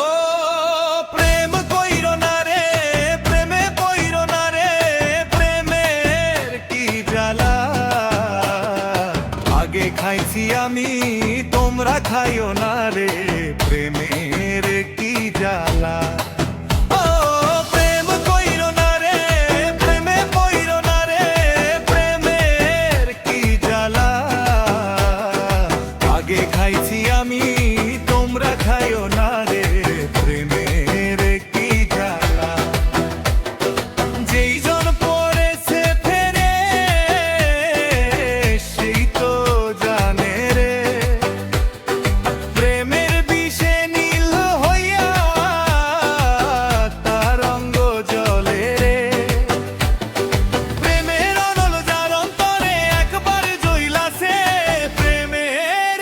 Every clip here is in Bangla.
ও প্রেম কইরো না রে, প্রেমে পইরো না রে, প্রেমের কি জ্বালা। আগে খাইছি আমি, তোমরা খাইও না রে, প্রেমের কি জ্বালা। খাইছি আমি, তোমরা খাইও না রে, প্রেমের কি জ্বালা। যেই জন পড়েছে ফেরে সেই তো জানে রে, প্রেমের বিষে নীল হইয়া তার অঙ্গ জলে রে। প্রেমের অনল যার অন্তরে একবার জইলাছে, প্রেমের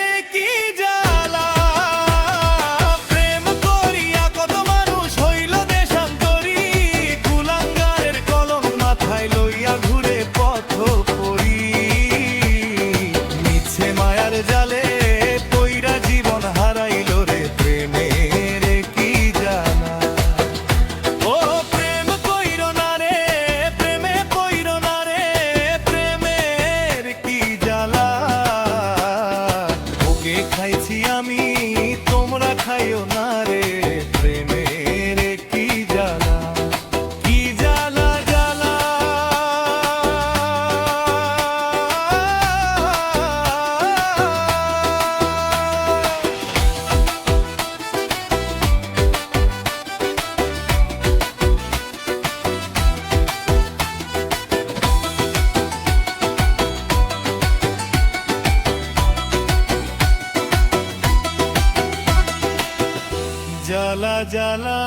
জালে পইরা জীবন হারাইল রে, প্রেমের কি জানা। ও প্রেম কইরো না রে, প্রেমে পইরো না রে, প্রেমের কি জ্বালা। ওকে খাইছি আমি, তোমরা খাইও না রে, প্রেমের কি জ্বালা। কি জ্বালা জ্বালা। জ্বালা জ্বালা।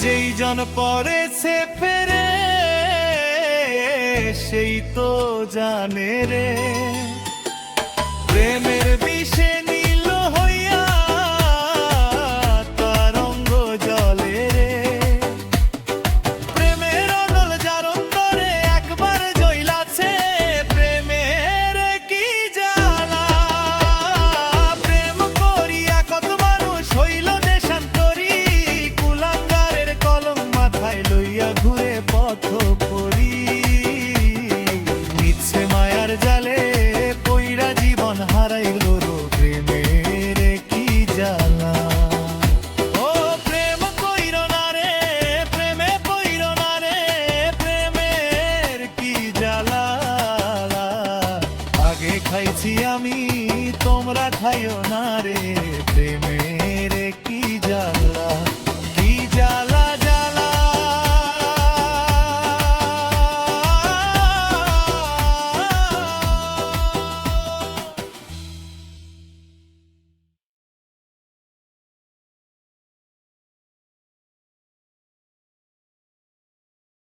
যেই জন পড়েছে ফেরে সেই তো জানে রে, প্রেমের বিষে নীল হইয়া তার অঙ্গ জলে রে। প্রেমের অনল যার অন্তরে একবার জইলাছে, প্রেমের কি জ্বালা। প্রেম করিয়া কত মানুষ হইল দেশান্তরী, কুলাঙ্গারের কলম মাথায় লইয়া ঘুরে পথ পরি। মিছে মায়ার জালে পইরা জীবন হারাইল রে, প্রেমের কি জ্বালা। ও প্রেম কইরো না রে, প্রেমে পইরো না রে, প্রেমের কি জ্বালা। আগে খাইছি আমি, তোমরা খাইও না রে, প্রেমে